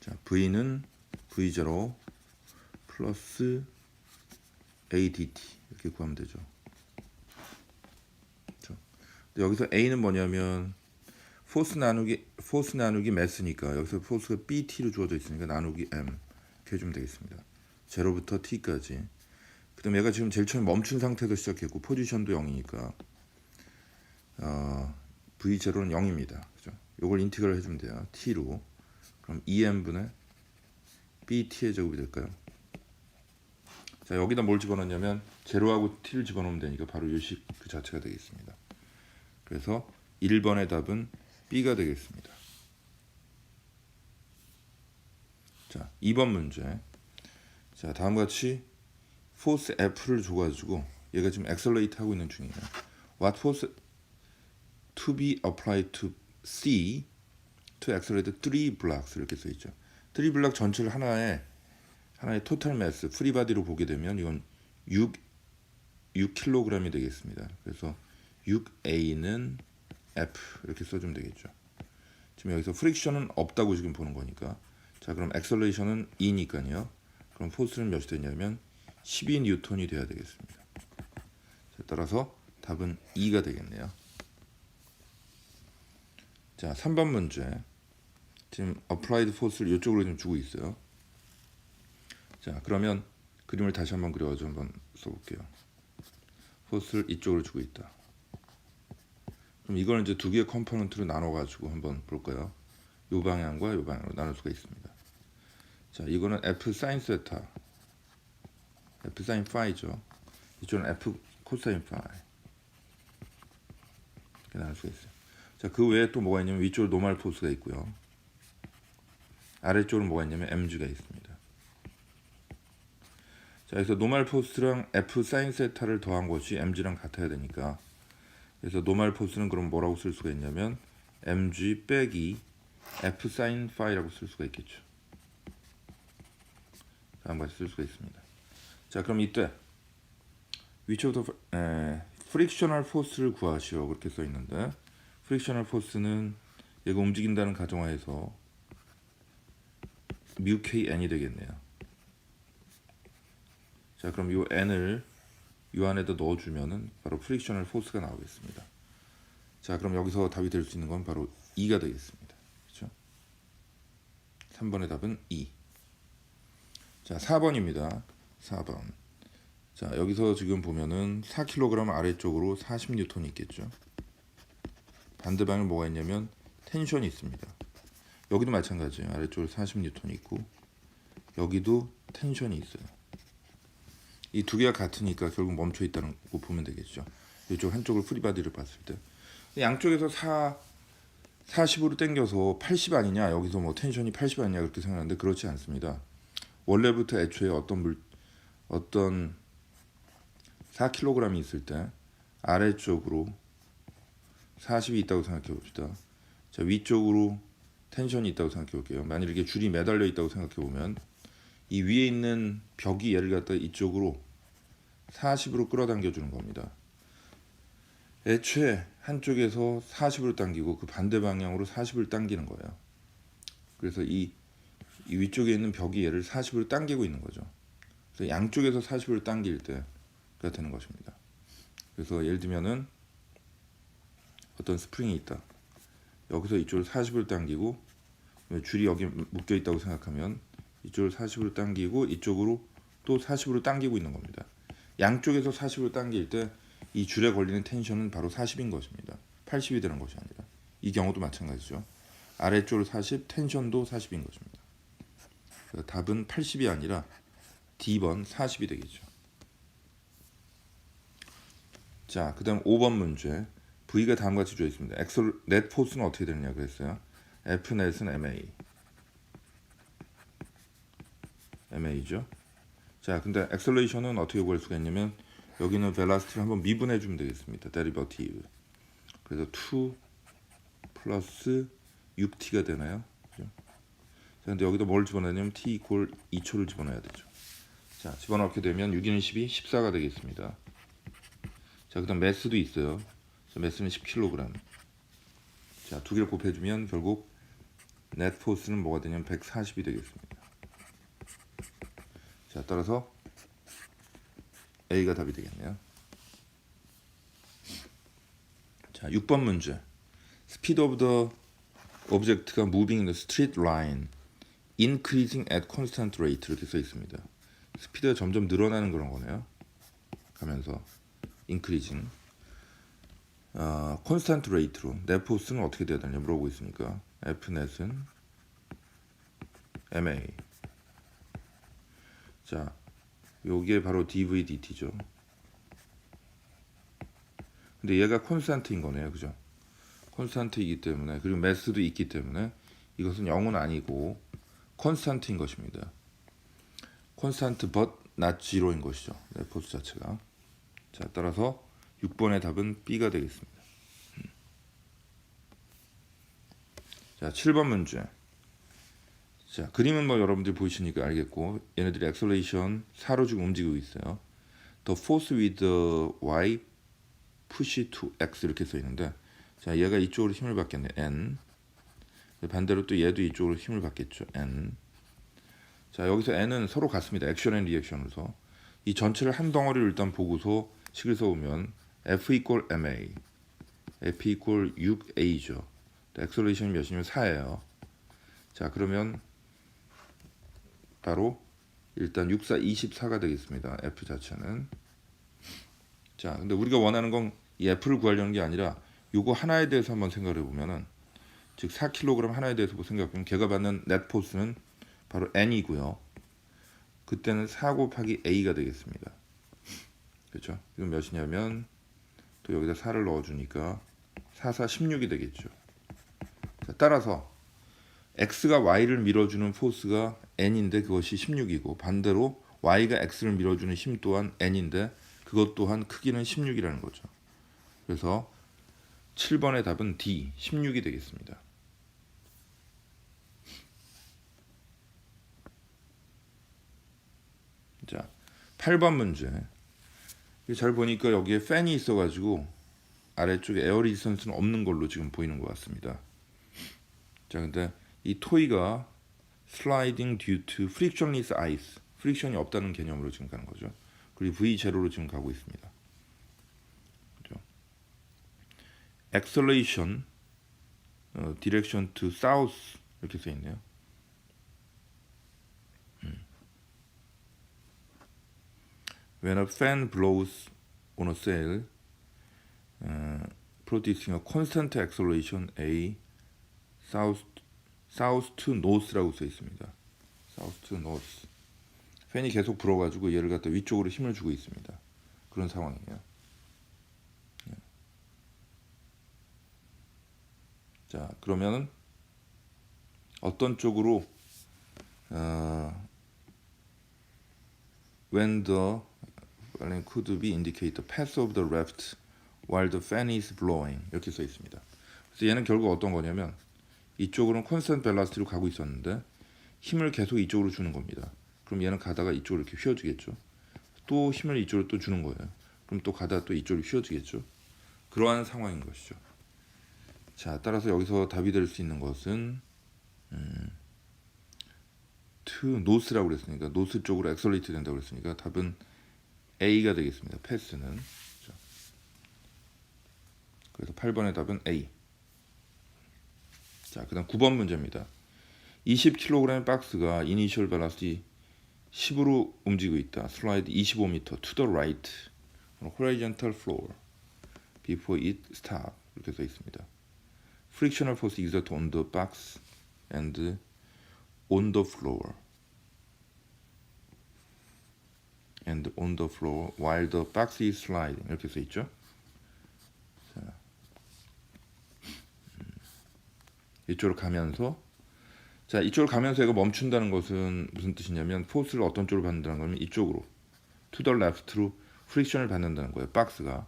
자, V는 V0 플러스 ADT 이렇게 구하면 되죠. 그렇죠? 근데 여기서 A는 뭐냐면 포스 나누기 매스니까 여기서 포스가 BT로 주어져 있으니까 나누기 M 이렇게 해주면 되겠습니다. 0부터 T까지. 그다음 얘가 지금 제일 처음에 멈춘 상태에서 시작했고 포지션도 0이니까 V0는 0입니다. 그죠? 요걸 인티그럴 해주면 돼요. T로. 그럼 2M분의 BT의 제곱이 될까요? 자, 여기다 뭘 집어넣냐면 제로하고 T를 집어넣으면 되니까 바로 요식 그 자체가 되겠습니다. 그래서 1번의 답은 B가 되겠습니다. 자, 2번 문제. 자, 다음과 같이 포스 F를 줘가지고 얘가 지금 엑셀레이트 하고 있는 중이에요. What force to be applied to C to accelerate 3 blocks 이렇게 써 있죠. 3 블록 전체를 하나의 토탈 매스 프리바디로 보게 되면 이건 6kg이 되겠습니다. 그래서 6A는 F 이렇게 써주면 되겠죠. 지금 여기서 프릭션은 없다고 지금 보는 거니까. 자, 그럼 엑셀레이션은 2니까요. 그럼 포스는 몇이 되냐면 12N이 돼야 되겠습니다. 자, 따라서 답은 2가 되겠네요. 자, 3번 문제. 지금 applied force를 이쪽으로 좀 주고 있어요. 자, 그러면 그림을 다시 한번 그려가지고 한번 써볼게요. 포스를 이쪽으로 주고 있다. 그럼 이걸 이제 두 개의 컴포넌트로 나눠가지고 한번 볼까요? 이 방향과 이 방향으로 나눌 수가 있습니다. 자, 이거는 F sin 세타, F sin 파이죠. 이쪽은 F 코사인 파이 이렇게 나눌 수가 있어요. 자, 그 외에 또 뭐가 있냐면 위쪽으로 노멀 포스가 있고요. 아래쪽으로 뭐가 있냐면 mg가 있습니다. 자, 그래서 노멀 포스랑 F sin 세타를 더한 것이 mg랑 같아야 되니까 그래서 노멀 포스는 그럼 뭐라고 쓸 수가 있냐면 mg 빼기 F sin 파이라고 쓸 수가 있겠죠. 다음과 같이 쓸 수가 있습니다. 자, 그럼 이때 위쪽부터 프릭셔널 포스를 구하시오 그렇게 써 있는데 프릭셔널 포스는 얘가 움직인다는 가정하에서 mu kn이 되겠네요. 자, 그럼 이 n을 이 안에다 넣어주면은 바로 프릭셔널 포스가 나오겠습니다. 자, 그럼 여기서 답이 될 수 있는 건 바로 2가 되겠습니다. 그렇죠? 3번의 답은 2. 자, 4번입니다. 4번. 자, 여기서 지금 보면은 4kg 아래쪽으로 40N이 있겠죠. 반대 방에 뭐가 있냐면 텐션이 있습니다. 여기도 마찬가지예요. 아래쪽으로 40N이 있고 여기도 텐션이 있어요. 이 두 개가 같으니까 결국 멈춰 있다는 거 보면 되겠죠. 이쪽 한쪽을 프리바디를 봤을 때 양쪽에서 40으로 당겨서 80 아니냐, 여기서 뭐 텐션이 80 아니냐 그렇게 생각하는데 그렇지 않습니다. 원래부터 애초에 어떤 4kg이 있을 때 아래쪽으로 40이 있다고 생각해 봅시다. 자, 위쪽으로 텐션이 있다고 생각해 볼게요. 만일 이렇게 줄이 매달려 있다고 생각해 보면 이 위에 있는 벽이 얘를 갖다 이쪽으로 40으로 끌어당겨 주는 겁니다. 애초에 한쪽에서 40으로 당기고 그 반대 방향으로 40을 당기는 거예요. 그래서 이 위쪽에 있는 벽이 얘를 40으로 당기고 있는 거죠. 그래서 양쪽에서 40으로 당길 때가 되는 것입니다. 그래서 예를 들면은 어떤 스프링이 있다. 여기서 이쪽을 40을 당기고 줄이 여기 묶여 있다고 생각하면 이쪽을 40으로 당기고 이쪽으로 또 40으로 당기고 있는 겁니다. 양쪽에서 40으로 당길 때 이 줄에 걸리는 텐션은 바로 40인 것입니다. 80이 되는 것이 아니라. 이 경우도 마찬가지죠. 아래쪽으로 40, 텐션도 40인 것입니다. 그래서 답은 80이 아니라 D번 40이 되겠죠. 자, 그 다음 5번 문제. V가 다음과 같이 주어 있습니다. 넷 포스는 어떻게 되느냐 그랬어요. F 넷은 MA죠. 자, 근데 엑셀레이션은 어떻게 구할 수가 있냐면 여기는 벨라시티를 한번 미분해 주면 되겠습니다. 데리버티브. 그래서 2 플러스 6t가 되나요? 그죠? 자, 근데 여기다 뭘 집어넣냐면 t 이퀄 2초를 집어넣어야 되죠. 자, 집어넣게 되면 6이는 12, 14가 되겠습니다. 자, 그 다음 매스도 있어요. 자, 매스는 10kg. 자, 두 개를 곱해주면 결국 net force는 뭐가 되냐면 140이 되겠습니다. 자, 따라서 A가 답이 되겠네요. 자, 6번 문제. Speed of the object가 moving in the straight line, increasing at constant rate 이렇게 써 있습니다. 스피드가 점점 늘어나는 그런 거네요. 가면서 increasing. constant rate로 net force는 어떻게 돼야 되냐 물어보고 있으니까 F net은 MA. 자, 요게 바로 dvdt죠. 근데 얘가 콘스탄트인 거네요, 그죠? 콘스탄트이기 때문에, 그리고 매스도 있기 때문에 이것은 0은 아니고 콘스탄트인 것입니다. 콘스탄트 but not zero인 것이죠, 네포스 자체가. 자, 따라서 6번의 답은 B가 되겠습니다. 자, 7번 문제. 자, 그림은 뭐 여러분들이 보시니까 알겠고, 얘네들이 액셀레이션 4로 지금 움직이고 있어요. The force with the y push to x 이렇게 써 있는데, 자, 얘가 이쪽으로 힘을 받겠네, n. 반대로 또 얘도 이쪽으로 힘을 받겠죠, n. 자, 여기서 n은 서로 같습니다. 액션 앤 리액션으로서 이 전체를 한 덩어리를 일단 보고서 식을 써보면 F equal ma, F equal 6a죠. 액셀레이션이 몇이냐면 4예요. 자, 그러면 바로 일단 6, 4, 24가 되겠습니다. F 자체는. 자, 근데 우리가 원하는 건 이 F를 구하려는 게 아니라 요거 하나에 대해서 한번 생각을 해보면은, 즉 4kg 하나에 대해서 생각해보면 걔가 받는 net force는 바로 N이고요. 그때는 4 곱하기 A가 되겠습니다. 그렇죠? 이건 몇이냐면 또 여기다 4를 넣어주니까 4, 4, 16이 되겠죠. 자, 따라서 X가 Y를 밀어주는 포스가 N인데 그것이 16이고, 반대로 Y가 X를 밀어주는 힘 또한 N인데 그것 또한 크기는 16이라는 거죠. 그래서 7번의 답은 D, 16이 되겠습니다. 자, 8번 문제. 잘 보니까 여기에 팬이 있어가지고 아래쪽에 에어 리지스턴스는 없는 걸로 지금 보이는 것 같습니다. 자, 근데 이 토이가 sliding due to frictionless ice, 프릭션이 없다는 개념으로 지금 가는 거죠. 그리고 V0로 지금 가고 있습니다. 그죠? acceleration, direction to south 이렇게 써 있네요. When a fan blows on a sail, producing a constant acceleration A, south to north라고 써 있습니다. south to north. 팬이 계속 불어가지고 얘를 갖다 위쪽으로 힘을 주고 있습니다. 그런 상황이에요. 자, 그러면은 어떤 쪽으로 when the could be indicate the path of the raft while the fan is blowing 이렇게 써 있습니다. 그래서 얘는 결국 어떤 거냐면 이쪽으로는 constant velocity로 가고 있었는데 힘을 계속 이쪽으로 주는 겁니다. 그럼 얘는 가다가 이쪽으로 이렇게 휘어지겠죠. 또 힘을 이쪽으로 또 주는 거예요. 그럼 또 가다가 또 이쪽으로 휘어지겠죠. 그러한 상황인 것이죠. 자, 따라서 여기서 답이 될 수 있는 것은 to north라고 그랬으니까 north 쪽으로 accelerate 된다고 그랬으니까 답은 A가 되겠습니다. 패스는. 그래서 8번의 답은 A. 자, 그다음 9번 문제입니다. 20kg의 박스가 이니셜 벨로시티 10으로 움직이고 있다. 슬라이드 25m to the right on horizontal floor before it stop 이렇게 써 있습니다. Frictional force exerted on the box and on the floor and on the floor while the box is sliding 이렇게 써 있죠. 자, 이쪽으로 가면서, 자, 이쪽으로 가면서 얘가 멈춘다는 것은 무슨 뜻이냐면 포스를 어떤 쪽으로 받는다는 거면 이쪽으로 to the left로 프릭션을 받는다는 거예요. 박스가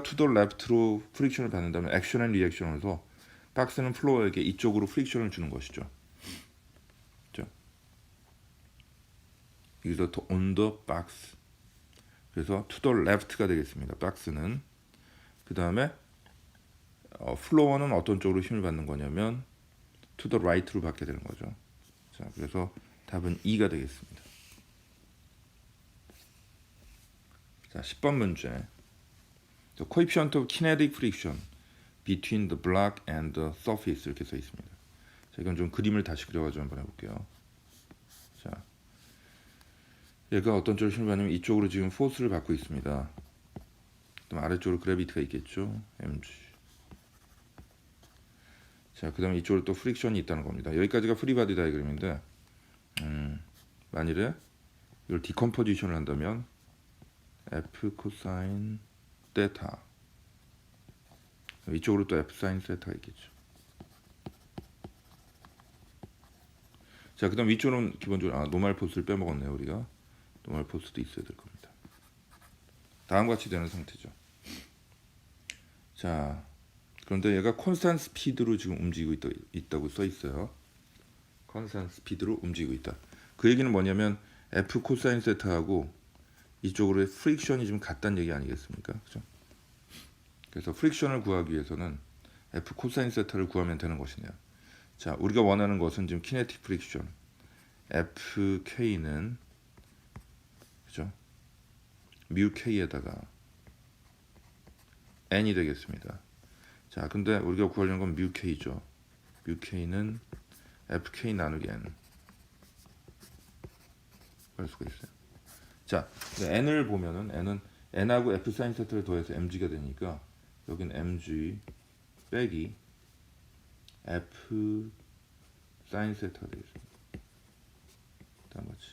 to the left로 프릭션을 받는다면 액션 앤 리액션으로서 박스는 플로어에게 이쪽으로 프릭션을 주는 것이죠. 그렇죠? 여기서 on the box, 그래서 to the left가 되겠습니다. 박스는. 그 다음에 플로어는 어떤 쪽으로 힘을 받는 거냐면 to the right로 받게 되는 거죠. 자, 그래서 답은 2가 되겠습니다. 자, 10번 문제. The coefficient of kinetic friction between the block and the surface 이렇게 써 있습니다. 자, 이건 좀 그림을 다시 그려가지고 한번 해볼게요. 자, 얘가 어떤 쪽으로 힘을 받냐면 이쪽으로 지금 포스를 받고 있습니다. 그다음 아래쪽으로 그래비티가 있겠죠. mg. 자, 그 다음에 이쪽으로 또 프릭션이 있다는 겁니다. 여기까지가 프리바디 다이그램인데 만일에 이걸 디컴포지션을 한다면 f 코사인 테타, 이쪽으로 또 f 사인 세타가 있겠죠. 자, 그 다음 위쪽으로는 기본적으로 노멀 포스를 빼먹었네요. 우리가 노멀 포스도 있어야 될 겁니다. 다음과 같이 되는 상태죠. 자, 그런데 얘가 콘스탄트 스피드로 지금 움직이고 있다고 써 있어요. 콘스탄트 스피드로 움직이고 있다. 그 얘기는 뭐냐면 f 코사인 세타하고 이쪽으로의 프릭션이 좀 같다는 얘기 아니겠습니까? 그죠? 그래서 프릭션을 구하기 위해서는 f 코사인 세타를 구하면 되는 것이네요. 자, 우리가 원하는 것은 지금 키네틱 프릭션 fk는 그죠? 뮤 k에다가 n이 되겠습니다. 자, 근데 우리가 구하려는 건 뮤 k죠. 뮤 k는 fk 나누기 n 할 수가 있어요. 자, n을 보면은 n은 n하고 f 사인 세타를 더해서 mg가 되니까 여기는 mg 빼기 f 사인 세타가 되겠습니다. 다음 같이.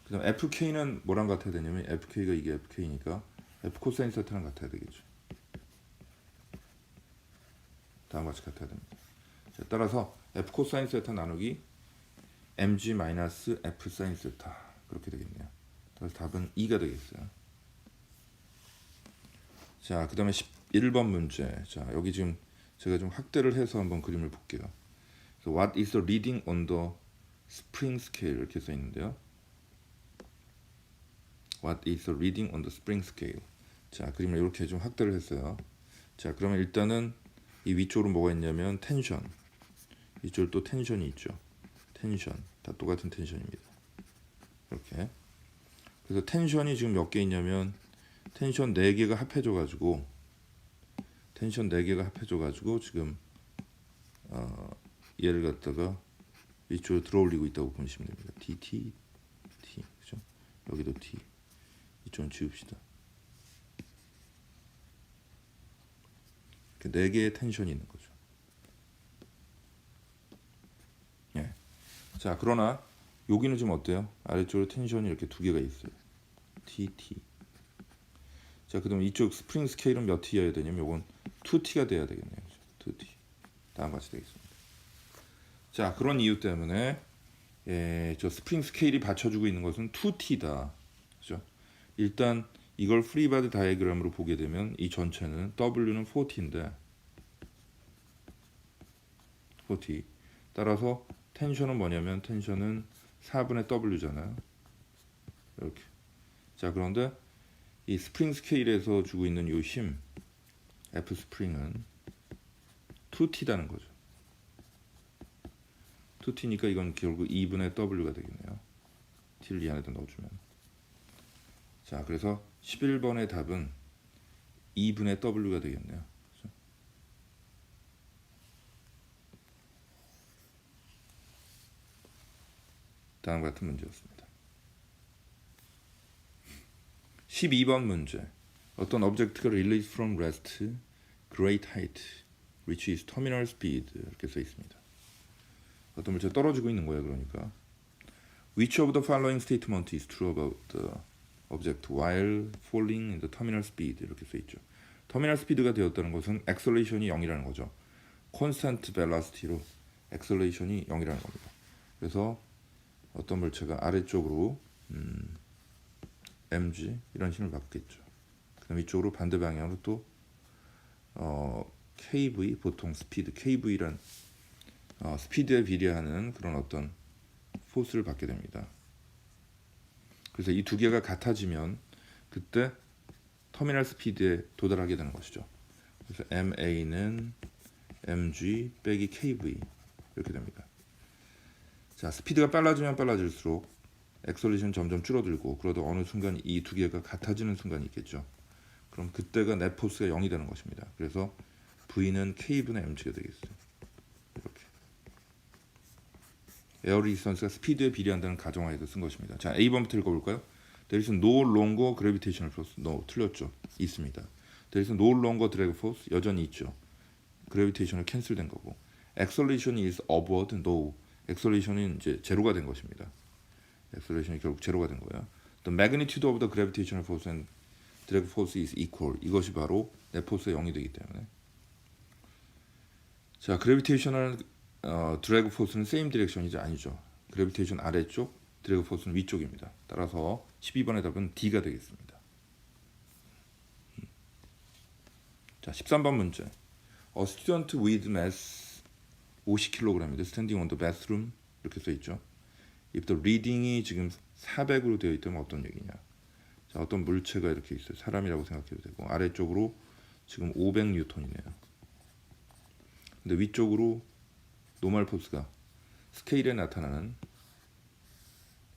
그다음 fk는 뭐랑 같아야 되냐면 fk가 이게 fk니까 f 코사인 세타랑 같아야 되겠죠. 다음 같이 같아야 됩니다. 자, 따라서 f 코사인 세타 나누기 mg 마이너스 f 사인 세타 그렇게 되겠네요. 그래서 답은 2가 되겠어요. 자, 그 다음에 11번 문제. 자, 여기 지금 제가 좀 확대를 해서 한번 그림을 볼게요. So what is the reading on the spring scale 이렇게 써 있는데요. What is the reading on the spring scale? 자, 그림을 이렇게 좀 확대를 했어요. 자, 그러면 일단은 이 위쪽으로 뭐가 있냐면 텐션, 이쪽으로 또 텐션이 있죠. 텐션, 다 똑같은 텐션입니다. 이렇게. 그래서 텐션이 지금 몇 개 있냐면 텐션 4개가 합해져가지고 지금 얘를 갖다가 이쪽으로 들어올리고 있다고 보시면 됩니다. dt, t, 그죠? 여기도 t, 이쪽은 지웁시다. 이렇게 4개의 텐션이 있는 거죠. 예. 자, 그러나 여기는 좀 어때요? 아래쪽으로 텐션이 이렇게 2개가 있어요. tt. 자, 그다음 이쪽 스프링 스케일은 몇 t여야 되냐면 요건 2t가 돼야 되겠네요. 2t. 다음 같이 되겠습니다. 자, 그런 이유 때문에 저 스프링 스케일이 받쳐주고 있는 것은 2t다. 그죠? 일단 이걸 프리바디 다이어그램으로 보게 되면 이 전체는 w는 4t인데 4t. 따라서 텐션은 뭐냐면 텐션은 4분의 w잖아요. 이렇게. 자, 그런데 이 스프링 스케일에서 주고 있는 요 힘 F 스프링은 2t다는 거죠. 2t니까 이건 결국 2분의 w가 되겠네요. t를 이 안에다 넣어주면. 자, 그래서 11번의 답은 2분의 w가 되겠네요. 그렇죠? 다음 같은 문제였습니다. 12번 문제. 어떤 오브젝트가 released from rest, great height, reaches terminal speed 이렇게 써 있습니다. 어떤 물체가 떨어지고 있는 거예요. 그러니까 which of the following statement is true about the object while falling in the terminal speed 이렇게 써 있죠. 터미널 스피드가 되었다는 것은 acceleration이 0이라는 거죠. constant velocity로 acceleration이 0이라는 겁니다. 그래서 어떤 물체가 아래쪽으로 mg 이런 힘을 받겠죠. 그다음 이쪽으로 반대 방향으로 또 kv 보통 스피드 kv란 스피드에 비례하는 그런 어떤 포스를 받게 됩니다. 그래서 이 두 개가 같아지면 그때 터미널 스피드에 도달하게 되는 것이죠. 그래서 ma는 mg 빼기 kv 이렇게 됩니다. 자, 스피드가 빨라지면 빨라질수록 액셀레이션 점점 줄어들고 그러다 어느 순간 이 두 개가 같아지는 순간이 있겠죠. 그럼 그때가 넷 포스가 0이 되는 것입니다. 그래서 V는 K분의 mg가 되겠어요. 이렇게. 에어 리지스턴스가 스피드에 비례한다는 가정하에서 쓴 것입니다. 자, A번부터 읽어볼까요? There is no longer gravitational force. No, 틀렸죠. 있습니다. There is no longer drag force. 여전히 있죠. 그래비테이션을 캔슬된 거고. Acceleration is upward. No. 액셀레이션은 이제 제로가 된 것입니다. 액셀레이션이 결국 제로가 된 거예요. The magnitude of the gravitational force and drag force is equal. 이것이 바로 넷 포스의 0이 되기 때문에. 자, 그래비테이셔널 드래그 포스는 same direction이지 아니죠. 그래비테이션 아래쪽, 드래그 포스는 위쪽입니다. 따라서 12번의 답은 D가 되겠습니다. 자, 13번 문제. A student with mass 50kg인데 standing on the bathroom 이렇게 써 있죠. If the reading이 지금 400으로 되어 있다면 어떤 얘기냐? 자, 어떤 물체가 이렇게 있어요. 사람이라고 생각해도 되고 아래쪽으로 지금 500뉴턴이네요. 근데 위쪽으로 노멀 포스가 스케일에 나타나는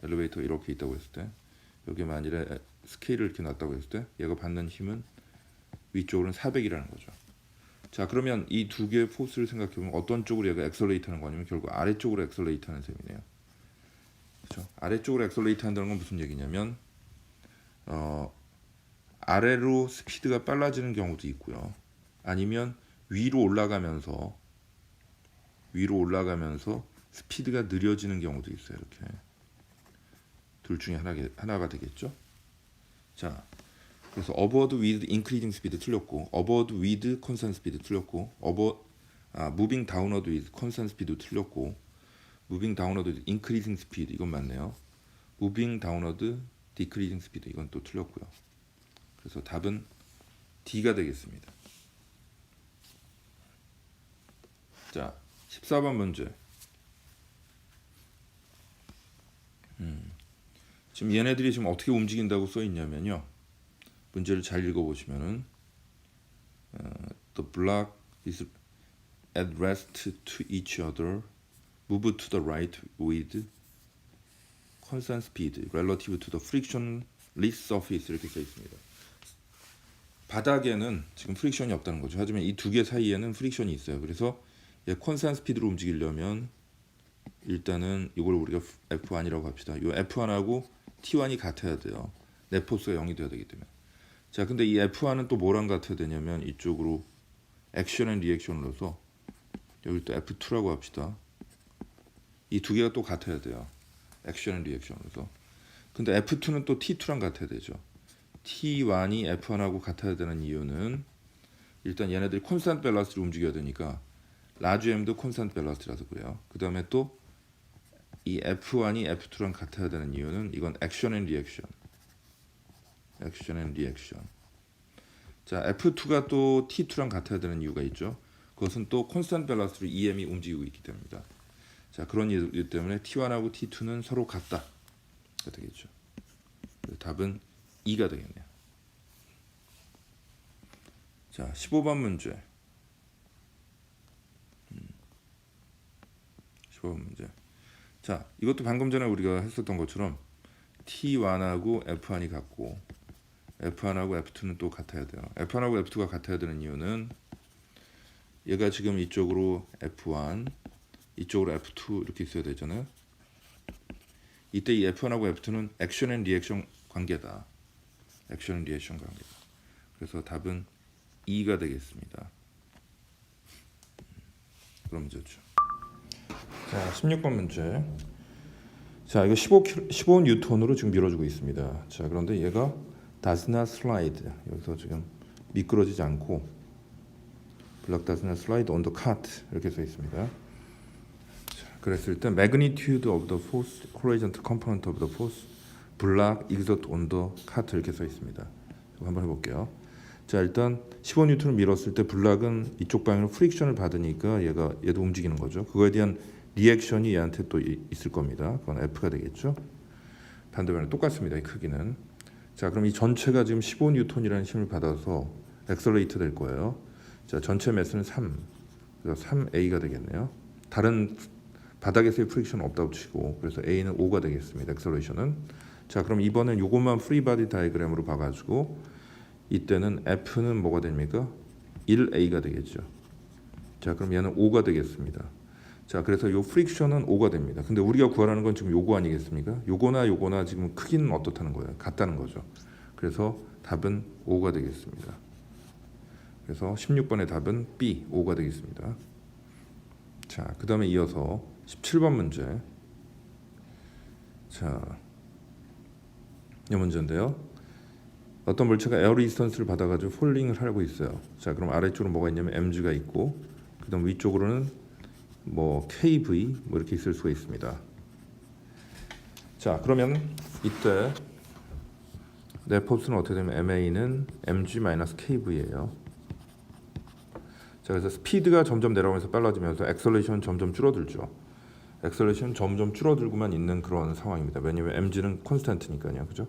엘리베이터가 이렇게 있다고 했을 때 여기 만일에 스케일을 이렇게 놨다고 했을 때 얘가 받는 힘은 위쪽으로는 400이라는 거죠. 자, 그러면 이 두 개의 포스를 생각해보면 어떤 쪽으로 얘가 엑셀레이트 하는 거냐면 결국 아래쪽으로 엑셀레이트 하는 셈이네요. 그렇죠? 아래쪽으로 엑셀레이트 한다는 건 무슨 얘기냐면 아래로 스피드가 빨라지는 경우도 있고요. 아니면 위로 올라가면서 스피드가 느려지는 경우도 있어요. 이렇게 둘 중에 하나가 되겠죠. 자, 그래서 upward with increasing speed 틀렸고, upward with constant speed 틀렸고, moving downward with constant speed 틀렸고, moving downward with increasing speed 이건 맞네요. moving downward decreasing speed 이건 또 틀렸고요. 그래서 답은 D가 되겠습니다. 자, 14번 문제. 지금 얘네들이 지금 어떻게 움직인다고 써 있냐면요. 문제를 잘 읽어보시면은 the block is at rest to each other, move to the right with constant speed relative to the frictionless surface 이렇게 써 있습니다. 바닥에는 지금 프릭션이 없다는 거죠. 하지만 이 두 개 사이에는 프릭션이 있어요. 그래서 얘 콘스탄트 스피드로 움직이려면 일단은 이걸 우리가 F1이라고 합시다. 이 F1하고 T1이 같아야 돼요. 넷 포스가 0이 돼야 되기 때문에. 자, 근데 이 F1은 또 뭐랑 같아야 되냐면 이쪽으로 액션 앤 리액션으로서 여기 또 F2라고 합시다. 이 두 개가 또 같아야 돼요. 액션 앤 리액션으로서. 근데 F2는 또 T2랑 같아야 되죠. T1이 F1하고 같아야 되는 이유는 일단 얘네들이 콘스탄트 밸런스로 움직여야 되니까 라지 M도 콘스탄트 밸런스라서 그래요. 그 다음에 또 이 F1이 F2랑 같아야 되는 이유는 이건 액션 앤 리액션. 액션 앤 리액션. 자, F2가 또 T2랑 같아야 되는 이유가 있죠. 그것은 또 콘스탄트 밸런스로 EM이 움직이고 있기 때문입니다. 자, 그런 이유 때문에 T1하고 T2는 서로 같다. 되겠죠. 답은 2가 되겠네요. 자, 15번 문제. 15번 문제. 자, 이것도 방금 전에 우리가 했었던 것처럼 T1하고 F1이 같고 F1하고 F2는 또 같아야 돼요. F1하고 F2가 같아야 되는 이유는 얘가 지금 이쪽으로 F1, 이쪽으로 F2 이렇게 있어야 되잖아요. 이때 이 F1하고 F2는 액션 앤 리액션 관계다. 액션 앤 리액션 관계다. 그래서 답은 2가 되겠습니다. 그럼 문제죠. 자, 16번 문제. 자, 이거 15뉴턴으로 지금 밀어주고 있습니다. 자, 그런데 얘가 does not slide. 여기서 지금 미끄러지지 않고 block does not slide on the cart 이렇게 써 있습니다. 자, 그랬을 때 magnitude of the force, horizontal component of the force, block exert on the cart 이렇게 써 있습니다. 이거 한번 해볼게요. 자, 일단 15뉴턴을 밀었을 때 블락은 이쪽 방향으로 프릭션을 받으니까 얘도 움직이는 거죠. 그거에 대한 리액션이 얘한테 또 있을 겁니다. 그건 F가 되겠죠. 반대방향 똑같습니다. 이 크기는. 자, 그럼 이 전체가 지금 15뉴턴이라는 힘을 받아서 엑셀레이트 될 거예요. 자, 전체 매스는 3. 그래서 3A가 되겠네요. 다른 바닥에서의 프릭션 없다고 치고 그래서 A는 5가 되겠습니다. 액셀레이션은. 자, 그럼 이번엔 요것만 프리바디 다이그램으로 봐가지고 이때는 F는 뭐가 됩니까? 1A가 되겠죠. 자, 그럼 얘는 5가 되겠습니다. 자, 그래서 요 프릭션은 5가 됩니다. 근데 우리가 구하라는 건 지금 요거 아니겠습니까? 요거나 지금 크기는 어떻다는 거예요? 같다는 거죠. 그래서 답은 5가 되겠습니다. 그래서 16번의 답은 B, 5가 되겠습니다. 자, 그 다음에 이어서 17번 문제. 자, 이 문제인데요. 어떤 물체가 에어 리스턴스를 받아가지고 폴링을 하고 있어요. 자, 그럼 아래쪽으로 뭐가 있냐면 mg가 있고, 그 다음 위쪽으로는 뭐 kv 뭐 이렇게 있을 수가 있습니다. 자, 그러면 이때 내 포스는 어떻게 되면 ma는 mg-kv예요. 자, 그래서 스피드가 점점 내려가면서 빨라지면서 액셀레이션은 점점 줄어들죠. 액셀레이션 점점 줄어들고만 있는 그런 상황입니다. 왜냐하면 mg는 콘스탄트니까요, 그죠?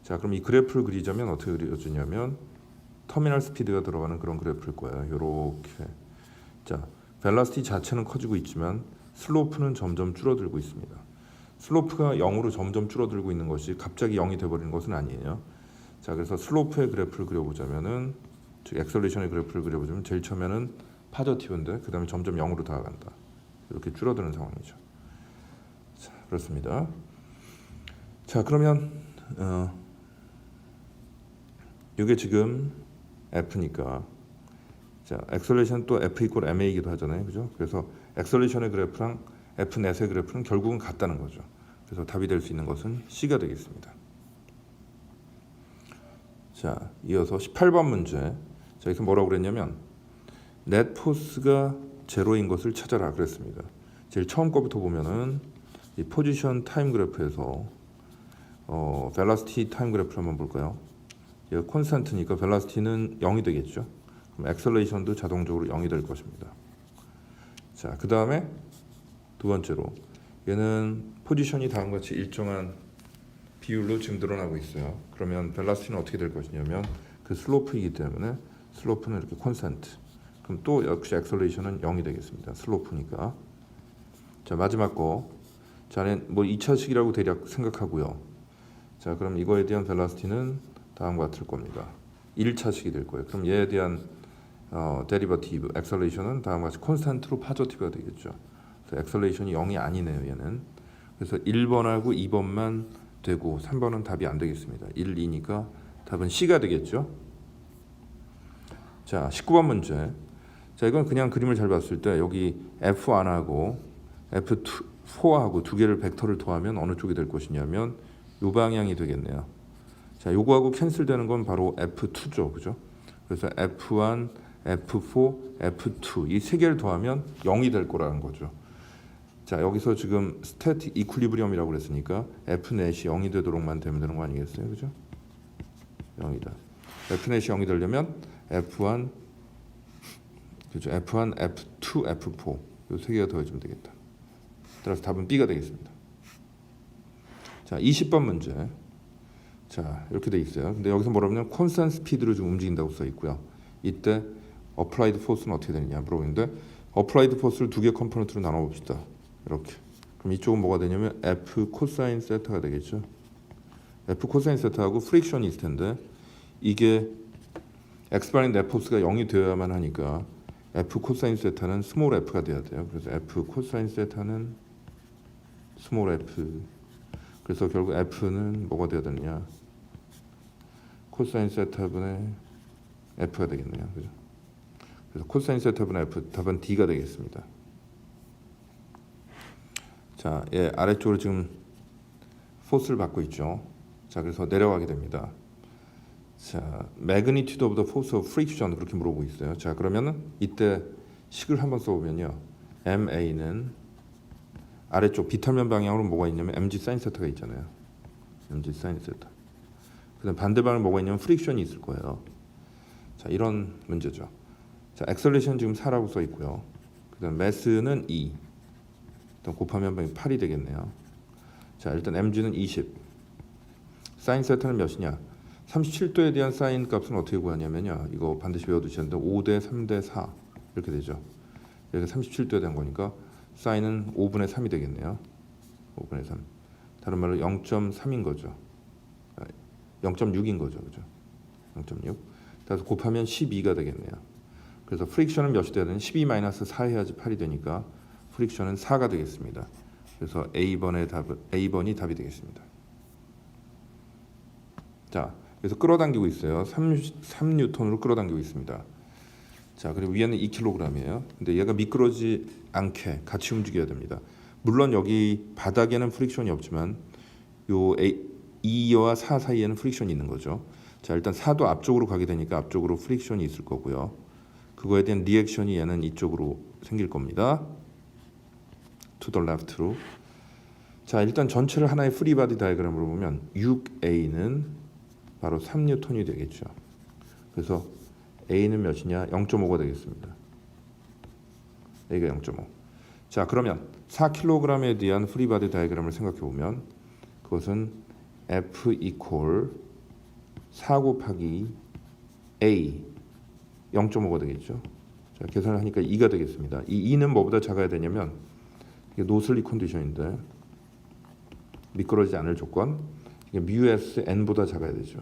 자, 그럼 이 그래프를 그리자면 어떻게 그려지냐면 터미널 스피드가 들어가는 그런 그래프일 거예요. 요렇게. 자, 벨라시티 자체는 커지고 있지만 슬로프는 점점 줄어들고 있습니다. 슬로프가 0으로 점점 줄어들고 있는 것이 갑자기 0이 돼버리는 것은 아니에요. 자, 그래서 슬로프의 그래프를 그려보자면은, 즉 액셀레이션의 그래프를 그려보자면 제일 처음에는 파저티브인데 그 다음에 점점 0으로 다가간다. 이렇게 줄어드는 상황이죠. 자, 그렇습니다. 자, 그러면 이게 지금 F니까, 자, 액셀레이션 또 F 이퀄 ma이기도 하잖아요, 그죠? 그래서 액셀레이션의 그래프랑 F 넷의 그래프는 결국은 같다는 거죠. 그래서 답이 될 수 있는 것은 C가 되겠습니다. 자, 이어서 18번 문제. 자, 여기서 뭐라고 그랬냐면 넷 포스가 제로인 것을 찾아라 그랬습니다. 제일 처음 거부터 보면은 이 포지션 타임 그래프에서 벨라시티 타임 그래프를 한번 볼까요? 얘가 콘스탄트니까 벨라시티는 0이 되겠죠. 그럼 액셀레이션도 자동적으로 0이 될 것입니다. 자, 그 다음에 두 번째로 얘는 포지션이 다음과 같이 일정한 비율로 지금 늘어나고 있어요. 그러면 벨라시티는 어떻게 될 것이냐면 그 슬로프이기 때문에 슬로프는 이렇게 콘스탄트. 그럼 또 역시 액셀레이션은 0이 되겠습니다. 슬로프니까. 자, 마지막 거. 자, 뭐 2차식이라고 대략 생각하고요. 자, 그럼 이거에 대한 벨라시티는 다음과 같을 겁니다. 1차식이 될 거예요. 그럼 얘에 대한 데리버티브, 액셀레이션은 다음과 같이 콘스탄트로 파저티브가 되겠죠. 그래서 액셀레이션이 0이 아니네요, 얘는. 그래서 1번하고 2번만 되고 3번은 답이 안 되겠습니다. 1, 2니까 답은 C가 되겠죠. 자, 19번 문제. 자, 이건 그냥 그림을 잘 봤을 때 여기 F1하고 F4하고 두 개를 벡터를 더하면 어느 쪽이 될 것이냐면 이 방향이 되겠네요. 자, 요거하고 캔슬되는 건 바로 F2죠, 그죠? 그래서 F1, F4, F2 이 세 개를 더하면 0이 될 거라는 거죠. 자, 여기서 지금 스태틱 이퀄리브리엄이라고 그랬으니까 F 넷이 0이 되도록만 되면 되는 거 아니겠어요, 그죠? 0이다. F 넷이 0이 되려면 F1, 그죠? F1, F2, F4 이 세 개가 더해지면 되겠다. 따라서 답은 B가 되겠습니다. 자, 20번 문제. 자, 이렇게 돼 있어요. 근데 여기서 뭐라고 하면 콘스탄트 스피드로 좀 움직인다고 써 있고요. 이때 어플라이드 포스는 어떻게 되느냐 물어보는데 어플라이드 포스를 두 개 컴포넌트로 나눠 봅시다. 이렇게. 그럼 이쪽은 뭐가 되냐면 F 코사인 세타가 되겠죠. F 코사인 세타하고 프릭션이 있을 텐데 이게 엑스바린 넷 포스가 0이 되어야만 하니까 F 코사인 세타는 스몰 f가 돼야 돼요. 그래서 F 코사인 세타는 스몰 f. 그래서 결국 F는 뭐가 되어야 되느냐? 코사인 세타분의 F가 되겠네요. 그죠? 그래서 코사인 세타분의 F 답은 D가 되겠습니다. 자, 예, 아래쪽으로 지금 포스를 받고 있죠. 자, 그래서 내려가게 됩니다. 자, magnitude of the force of friction 그렇게 물어보고 있어요. 자, 그러면은 이때 식을 한번 써보면요. MA는 아래쪽 비탈면 방향으로 뭐가 있냐면 mg sin 세타가 있잖아요. mg sin 세타. 그다음 반대 방향에 뭐가 있냐면 프릭션이 있을 거예요. 자, 이런 문제죠. 자, 액셀레이션 지금 4라고 써 있고요. 그다음 매스는 2. 일단 곱하면 8이 되겠네요. 자, 일단 mg는 20. sin 세타는 몇이냐? 37도에 대한 사인 값은 어떻게 구하냐면요. 이거 반드시 외워두셔야 되는데 5대 3대 4 이렇게 되죠. 여기 37도에 대한 거니까 사인은 5분의 3이 되겠네요. 5분의 3. 다른 말로 0.3인 거죠. 0.6인 거죠. 그죠? 0.6. 그래서 곱하면 12가 되겠네요. 그래서 프릭션은 몇이 돼야 되냐? 12-4 해야지 8이 되니까 프릭션은 4가 되겠습니다. 그래서 A번이 답이 되겠습니다. 자, 그래서 끌어당기고 있어요. 3N으로 끌어당기고 있습니다. 자, 그리고 위에는 2kg이에요. 근데 얘가 미끄러지지 않게 같이 움직여야 됩니다. 물론 여기 바닥에는 프릭션이 없지만 요 2와 4 사이에는 프릭션이 있는 거죠. 자, 일단 4도 앞쪽으로 가게 되니까 앞쪽으로 프릭션이 있을 거고요. 그거에 대한 리액션이 얘는 이쪽으로 생길 겁니다. to the left로. 자, 일단 전체를 하나의 프리바디 다이그램으로 보면 6A는 바로 3N이 되겠죠. 그래서 A는 몇이냐? 0.5가 되겠습니다. A가 0.5. 자, 그러면 4kg에 대한 프리바디 다이그램을 생각해 보면 그것은 F equal 4 곱하기 A 0.5가 되겠죠. 자, 계산을 하니까 2가 되겠습니다. 이 2는 뭐보다 작아야 되냐면 이게 노슬리 컨디션인데 미끄러지지 않을 조건. 이게 μs n보다 작아야 되죠.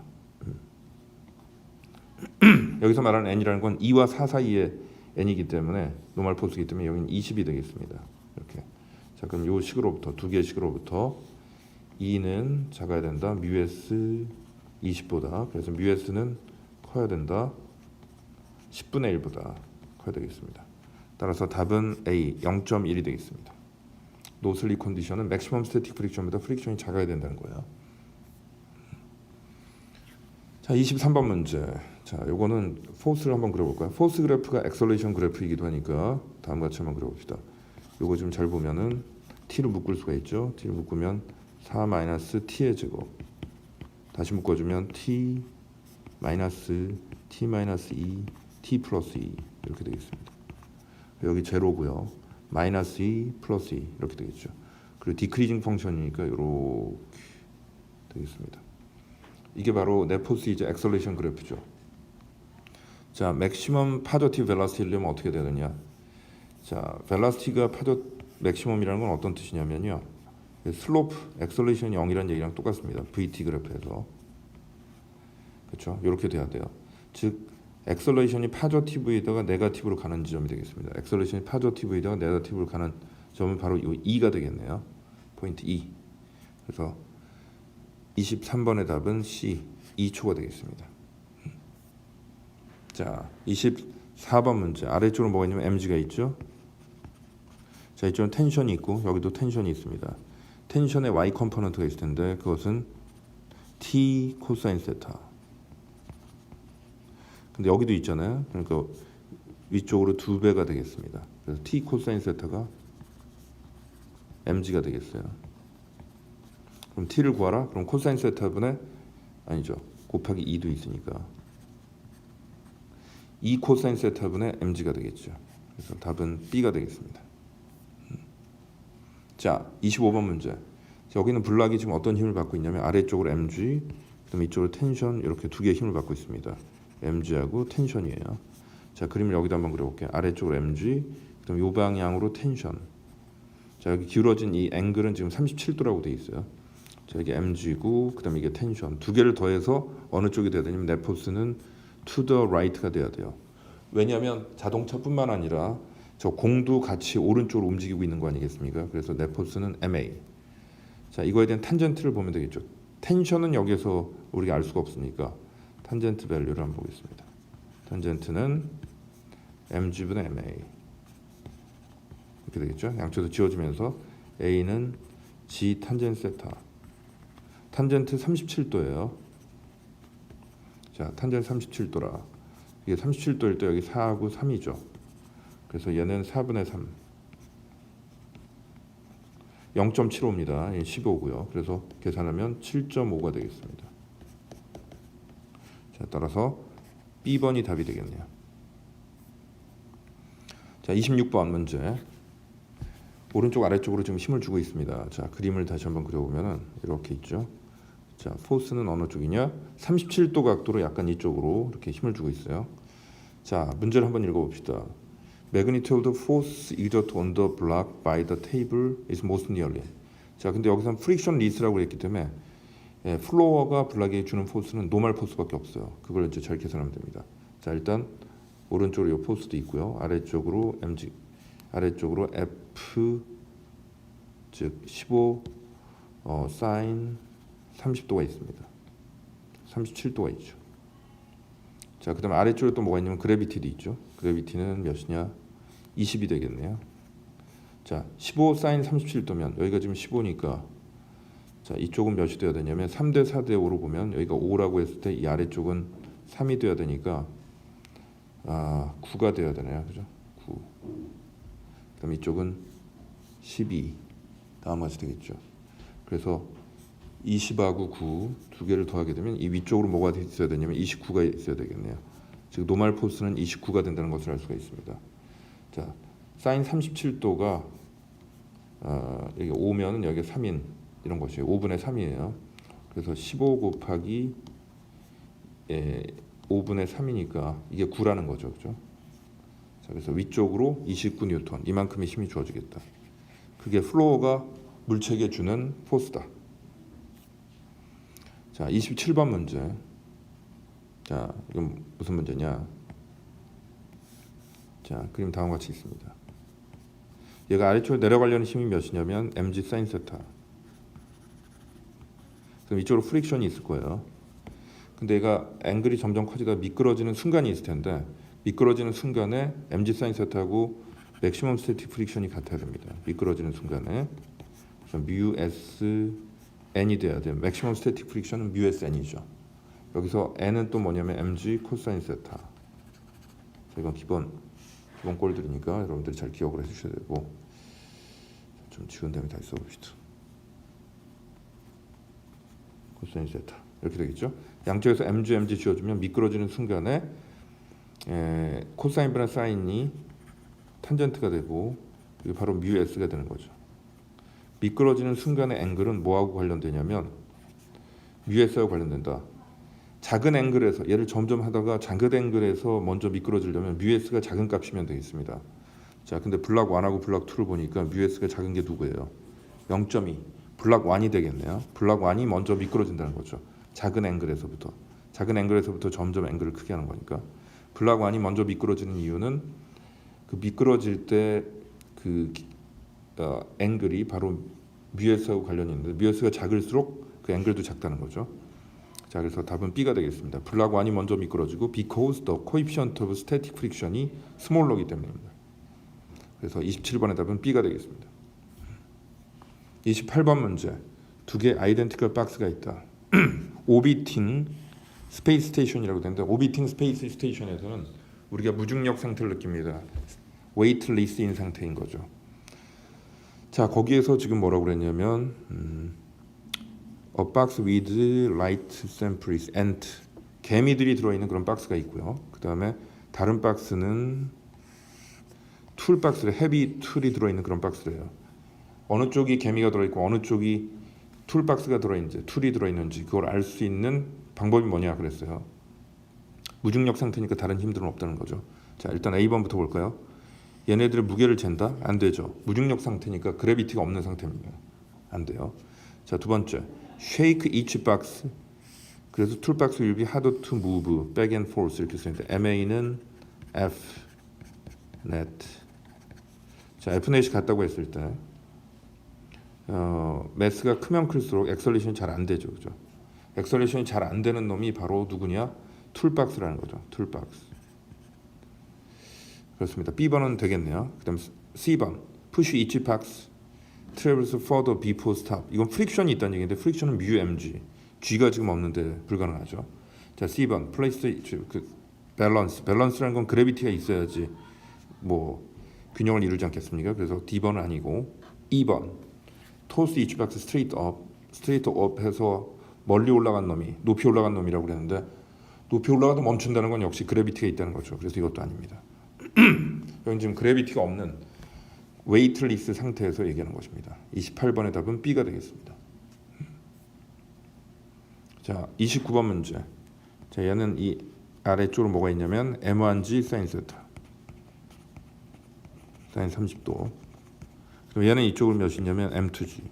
여기서 말하는 n이라는 건 2와 4 사이의 n이기 때문에 노멀 포스이기 때문에 여기는 20이 되겠습니다. 이렇게. 자, 그럼 요 식으로부터 두 개의 식으로부터 2는 작아야 된다. μs 20보다. 그래서 μs는 커야 된다. 10분의 1보다 커야 되겠습니다. 따라서 답은 A 0.1이 되겠습니다. 노슬리 컨디션은 맥시멈 스태틱 프릭션보다 프릭션이 작아야 된다는 거예요. 자, 23번 문제. 자, 요거는 포스를 한번 그려볼까요? 포스 그래프가 액셀레이션 그래프이기도 하니까 다음과 같이 한번 그려봅시다. 요거 좀 잘 보면은 t로 묶을 수가 있죠. t로 묶으면 4-t의 제곱. 다시 묶어주면 t 마이너스 t 마이너스 2 t 플러스 2 이렇게 되겠습니다. 여기 제로고요. 마이너스 2 플러스 2 이렇게 되겠죠. 그리고 디크리징 펑션이니까 이렇게 되겠습니다. 이게 바로 네포스이즈 액셀레이션 그래프죠. 자, 맥시멈 파저티브 벨라시티려면 어떻게 되느냐? 자, 벨라시티가 맥시멈이라는 건 어떤 뜻이냐면요. 슬로프 액셀레이션이 0이라는 얘기랑 똑같습니다. VT 그래프에서. 그렇죠? 이렇게 돼야 돼요. 즉 액셀레이션이 파저티브에다가 네거티브로 가는 지점이 되겠습니다. 액셀레이션이 파저티브에다가 네거티브로 가는 점은 바로 이 2가 되겠네요. 포인트 2. 그래서 23번의 답은 C 2초가 되겠습니다. 자, 24번 문제. 아래쪽으로 뭐가 있냐면 mg가 있죠. 자, 이쪽은 텐션이 있고 여기도 텐션이 있습니다. 텐션의 y 컴포넌트가 있을 텐데 그것은 t 코사인 세타. 근데 여기도 있잖아요. 그러니까 위쪽으로 2배가 되겠습니다. 그래서 t 코사인 세타가 mg가 되겠어요. 그럼 t를 구하라. 그럼 코사인 세타분의 아니죠. 곱하기 2도 있으니까 2 코사인 세타분의 mg가 되겠죠. 그래서 답은 B가 되겠습니다. 자, 25번 문제. 자, 여기는 블락이 지금 어떤 힘을 받고 있냐면 아래쪽으로 mg, 그다음에 이쪽으로 텐션 이렇게 두 개의 힘을 받고 있습니다. mg하고 텐션이에요. 자, 그림을 여기다 한번 그려볼게요. 아래쪽으로 mg, 그다음 요 방향으로 텐션. 자, 여기 기울어진 이 앵글은 지금 37도라고 돼 있어요. 자, 이게 mg고 그다음에 이게 텐션. 두 개를 더해서 어느 쪽이 돼야 되냐면 네포스는 to the right가 돼야 돼요. 왜냐하면 자동차뿐만 아니라 저 공도 같이 오른쪽으로 움직이고 있는 거 아니겠습니까? 그래서 네포스는 MA. 자, 이거에 대한 탄젠트를 보면 되겠죠. 텐션은 여기서 우리가 알 수가 없으니까 탄젠트 밸류를 한번 보겠습니다. 탄젠트는 mg분의 MA 이렇게 되겠죠. 양쪽에서 지워지면서 A는 G 탄젠트 세타. 탄젠트 37도예요. 자, 탄젠트 37도라. 이게 37도일 때 여기 4하고 3이죠. 그래서 얘는 4분의 3. 0.75입니다. 15고요. 그래서 계산하면 7.5가 되겠습니다. 자, 따라서 B번이 답이 되겠네요. 자, 26번 문제. 오른쪽 아래쪽으로 지금 힘을 주고 있습니다. 자, 그림을 다시 한번 그려보면 이렇게 있죠. 자, 포스는 어느 쪽이냐? 37도 각도로 약간 이쪽으로 이렇게 힘을 주고 있어요. 자, 문제를 한번 읽어봅시다. magnitude of the force exerted on the block by the table is most nearly. 자, 근데 여기서 프릭션 리스라고 했기 때문에 플로어가 블락에 주는 포스는 노멀 포스밖에 없어요. 그걸 이제 잘 계산하면 됩니다. 자, 일단 오른쪽으로 이 포스도 있고요. 아래쪽으로 mg, 아래쪽으로 f 즉 15 사인 30도가 있습니다. 37도가 있죠. 자, 그다음에 아래쪽에 또 뭐가 있냐면 그래비티도 있죠. 그래비티는 몇이냐? 20이 되겠네요. 자, 15 사인 37도면 여기가 지금 15니까 자, 이쪽은 몇이 돼야 되냐면 3대 4대 5로 보면 여기가 5라고 했을 때 이 아래쪽은 3이 돼야 되니까 9가 돼야 되네요. 그죠? 9. 그다음 이쪽은 12. 다음 같이 되겠죠. 그래서 20하고 9 두 개를 더하게 되면 이 위쪽으로 뭐가 있어야 되냐면 29가 있어야 되겠네요. 즉 노멀 포스는 29가 된다는 것을 알 수가 있습니다. 자, 사인 37도가 여기 5면은 여기 3인 이런 것이에요. 5분의 3이에요. 그래서 15 곱하기 5분의 3이니까 이게 9라는 거죠. 그죠? 자, 그래서 위쪽으로 29뉴턴 이만큼의 힘이 주어지겠다. 그게 플로어가 물체에게 주는 포스다. 자, 27번 문제. 자, 이건 무슨 문제냐? 자, 그림 다음과 같이 있습니다. 얘가 아래쪽으로 내려가려는 힘이 몇이냐면 mg 사인 세타. 그럼 이쪽으로 프릭션이 있을 거예요. 근데 얘가 앵글이 점점 커지다 미끄러지는 순간이 있을 텐데 미끄러지는 순간에 mg 사인 세타하고 맥시멈 스태틱 프릭션이 같아야 됩니다. 미끄러지는 순간에 뮤 s n이 돼야 돼요. 맥시멈 스태틱 프릭션은 뮤 s n이죠. 여기서 n은 또 뭐냐면 mg 코사인 세타. 이건 기본 꼴들이니까 여러분들이 잘 기억을 해주셔야 되고 좀 지운 다음에 다시 써봅시다. 코사인 세타 이렇게 되겠죠. 양쪽에서 mg 지어주면 미끄러지는 순간에 코사인 분의 사인이 탄젠트가 되고 이게 바로 뮤 s가 되는 거죠. 미끄러지는 순간의 앵글은 뭐하고 관련되냐면 뮤 s하고 관련된다. 작은 앵글에서 얘를 점점 하다가 작은 앵글에서 먼저 미끄러지려면 뮤 s가 작은 값이면 되겠습니다. 자, 근데 블락 1하고 블락 2를 보니까 뮤 s가 작은 게 누구예요? 0.2. 블락 1이 되겠네요. 블락 1이 먼저 미끄러진다는 거죠. 작은 앵글에서부터 점점 앵글을 크게 하는 거니까 블락 1이 먼저 미끄러지는 이유는 그 미끄러질 때 그 앵글이 바로 뮤 s하고 관련이 있는데 뮤 s가 작을수록 그 앵글도 작다는 거죠. 자, 그래서 답은 B가 되겠습니다. 블락 1이 먼저 미끄러지고 because the coefficient of static friction이 smaller이기 때문입니다. 그래서 27번의 답은 B가 되겠습니다. 28번 문제. 두 개 아이덴티컬 박스가 있다. 오비팅 스페이스 스테이션이라고 되는데 오비팅 스페이스 스테이션에서는 우리가 무중력 상태를 느낍니다. 웨이트리스인 상태인 거죠. 자, 거기에서 지금 뭐라고 그랬냐면 A box with light samples and 개미들이 들어있는 그런 박스가 있고요. 그 다음에 다른 박스는 툴 박스래, 헤비 툴이 들어있는 그런 박스래요. 어느 쪽이 개미가 들어있고 어느 쪽이 툴 박스가 들어있는지 툴이 들어있는지 그걸 알 수 있는 방법이 뭐냐 그랬어요. 무중력 상태니까 다른 힘들은 없다는 거죠. 자, 일단 A번부터 볼까요? 얘네들의 무게를 잰다? 안 되죠. 무중력 상태니까 그래비티가 없는 상태입니다. 안 돼요. 자, 두 번째. Shake each box. 그래서 툴 박스 will be hard to move back and forth 이렇게 쓰는데 MA는 F net. 자, F net이 같다고 했을 때 매스가 크면 클수록 엑셀레이션이 잘 안 되죠. 그죠? 엑셀레이션이 잘 안 되는 놈이 바로 누구냐? 툴박스라는 거죠. 툴박스. 그렇습니다. B번은 되겠네요. 그 다음 C번 Push each box travels further before stop. 이건 프릭션이 있다는 얘기인데 프릭션은 뮤 mg. G가 지금 없는데 불가능하죠. 자, C번 Place 그 밸런스라는 건 그래비티가 있어야지 뭐 균형을 이루지 않겠습니까? 그래서 D번은 아니고 2번 Toss each box straight up 해서 멀리 올라간 놈이 높이 올라간 놈이라고 그랬는데 높이 올라가도 멈춘다는 건 역시 그래비티가 있다는 거죠. 그래서 이것도 아닙니다. 여기 지금 그래비티가 없는 웨이트리스 상태에서 얘기하는 것입니다. 28번의 답은 B가 되겠습니다. 자, 29번 문제. 자, 얘는 이 아래쪽으로 뭐가 있냐면 M1G 사인 세타. 사인 30도. 그럼 얘는 이쪽을 몇이냐면 M2G.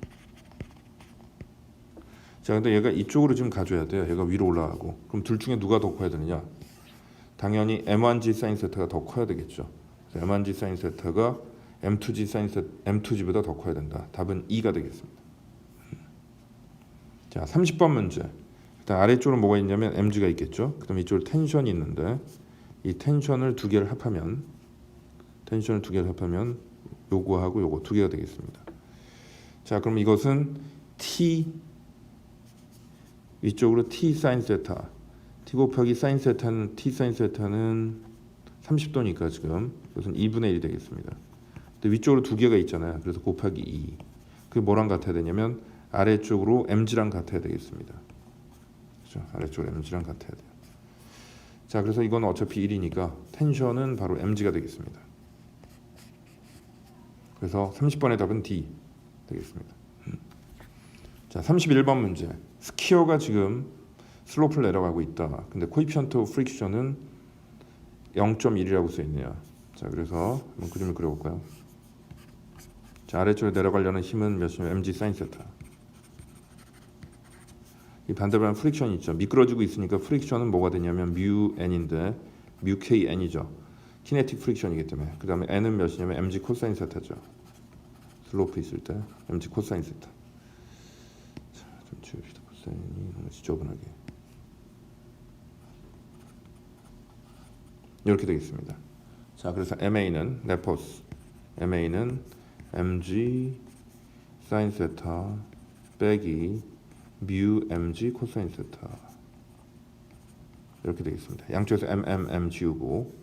자, 근데 얘가 이쪽으로 지금 가줘야 돼요. 얘가 위로 올라가고. 그럼 둘 중에 누가 더 커야 되느냐? 당연히 M1G 사인 세타가 더 커야 되겠죠. 그래서 M1G 사인 세타가 M2G 사인 세타, M2G보다 더 커야 된다. 답은 2가 되겠습니다. 자, 30번 문제. 일단 아래쪽으로 뭐가 있냐면 mg가 있겠죠. 그다음에 이쪽으로 텐션이 있는데 이 텐션을 두 개를 합하면 요거하고 요거 두 개가 되겠습니다. 자, 그럼 이것은 t 위쪽으로 t 사인 세타, t 곱하기 사인 세타는 t 사인 세타는 30도니까 지금 이것은 2분의 1이 되겠습니다. 근데 위쪽으로 두 개가 있잖아요. 그래서 곱하기 2. 그게 뭐랑 같아야 되냐면 아래쪽으로 mg랑 같아야 되겠습니다. 그렇죠? 아래쪽으로 mg랑 같아야 돼요. 자, 그래서 이건 어차피 1이니까 텐션은 바로 mg가 되겠습니다. 그래서 30번의 답은 D 되겠습니다. 자, 31번 문제. 스키어가 지금 슬로프를 내려가고 있다. 근데 코이피션트 오브 프릭션은 0.1이라고 써 있네요. 자, 그래서 한번 그림을 그려볼까요? 자, 아래쪽으로 내려가려는 힘은 몇이냐면 mg 사인 세타. 이 반대로 프릭션이 있죠. 미끄러지고 있으니까 프릭션은 뭐가 되냐면 뮤 n인데 뮤 k n이죠. 키네틱 프릭션이기 때문에. 그 다음에 n은 몇이냐면 mg 코사인 세타죠. 슬로프 있을 때 mg 코사인 세타. 자, 좀 지웁시다. 코사인이 너무 지저분하게. 이렇게 되겠습니다. 자, 그래서 MA는 네포스, MA는 mg 사인 세타 빼기 뮤 mg 코사인 세타 이렇게 되겠습니다. 양쪽에서 m 지우고.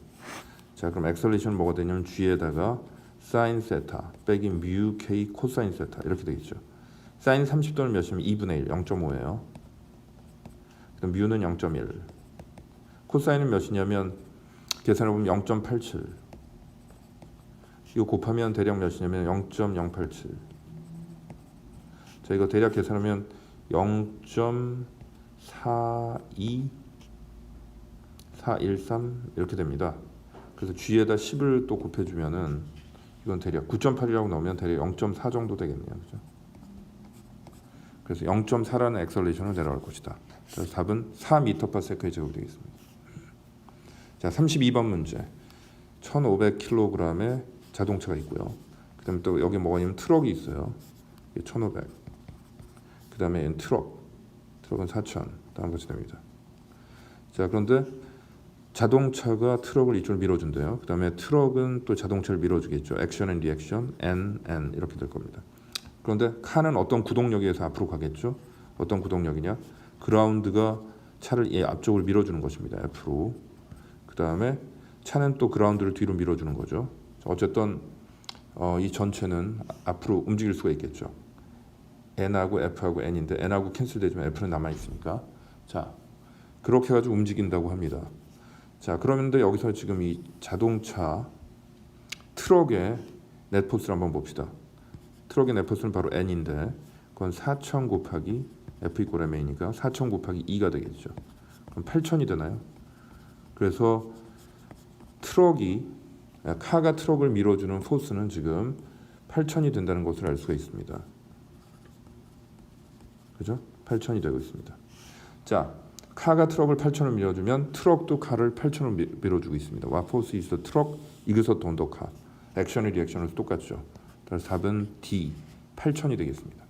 자, 그럼 액셀레이션은 뭐가 되냐면 g에다가 사인 세타 빼기 뮤 k 코사인 세타 이렇게 되겠죠. 사인 30도는 몇이면 2분의 1, 0.5예요. 그럼 뮤는 0.1. 코사인은 몇이냐면 계산해 보면 0.87. 이거 곱하면 대략 몇이냐면 0.087. 자, 이거 대략 계산하면 0.42413 이렇게 됩니다. 그래서 G에다 10을 또 곱해주면은 이건 대략 9.8이라고 넣으면 대략 0.4 정도 되겠네요. 그죠? 그래서 0.4라는 액셀레이션을 내려갈 것이다. 그래서 답은 4m/s의 제곱이 되겠습니다. 자, 32번 문제. 1,500kg의 자동차가 있고요. 그다음에 또 여기 뭐가 있냐면 트럭이 있어요. 1,500. 그다음에 트럭은 4,000. 다음 것이 됩니다. 자, 그런데 자동차가 트럭을 이쪽으로 밀어준대요. 그다음에 트럭은 또 자동차를 밀어주겠죠. 액션 앤 리액션, N 이렇게 될 겁니다. 그런데 카는 어떤 구동력에 의해서 앞으로 가겠죠. 어떤 구동력이냐? 그라운드가 차를 이 앞쪽을 밀어주는 것입니다. F로. 그다음에 차는 또 그라운드를 뒤로 밀어주는 거죠. 어쨌든 이 전체는 앞으로 움직일 수가 있겠죠. N하고 F하고 N인데 N하고 캔슬되지만 F는 남아있으니까. 자, 그렇게 해가지고 움직인다고 합니다. 자, 그러면 여기서 지금 이 자동차 트럭의 넷포스를 한번 봅시다. 트럭의 넷포스는 바로 N인데 그건 4,000 곱하기 F 이퀄 MA니까 4,000 곱하기 2가 되겠죠. 그럼 8,000이 되나요? 그래서 카가 트럭을 밀어주는 포스는 지금 8,000이 된다는 것을 알 수가 있습니다. 그죠? 8,000이 되고 있습니다. 자, 카가 트럭을 8,000을 밀어주면 트럭도 카를 8,000을 밀어주고 있습니다. What force is the truck exerted on the car? 액션의 리액션은 똑같죠. 그래서 답은 D, 8,000이 되겠습니다.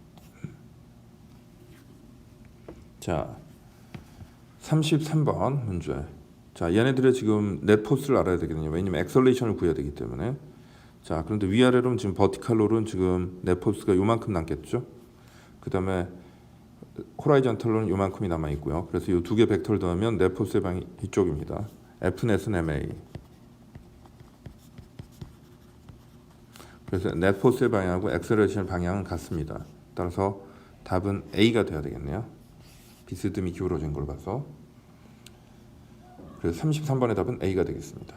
자, 33번 문제. 자, 얘네들의 지금 넷 포스를 알아야 되거든요. 왜냐면 액셀레이션을 구해야 되기 때문에. 자, 그런데 위아래로는 지금 버티칼로는 지금 넷 포스가 요만큼 남겠죠. 그 다음에 호라이전탈로는 요만큼이 남아 있고요. 그래서 이 두 개 벡터를 더하면 넷 포스의 방이 이쪽입니다. F넷은 MA. 그래서 넷 포스의 방향하고 액셀레이션 방향은 같습니다. 따라서 답은 A가 돼야 되겠네요. 비스듬히 기울어진 걸 봐서. 그래서 33번의 답은 A가 되겠습니다.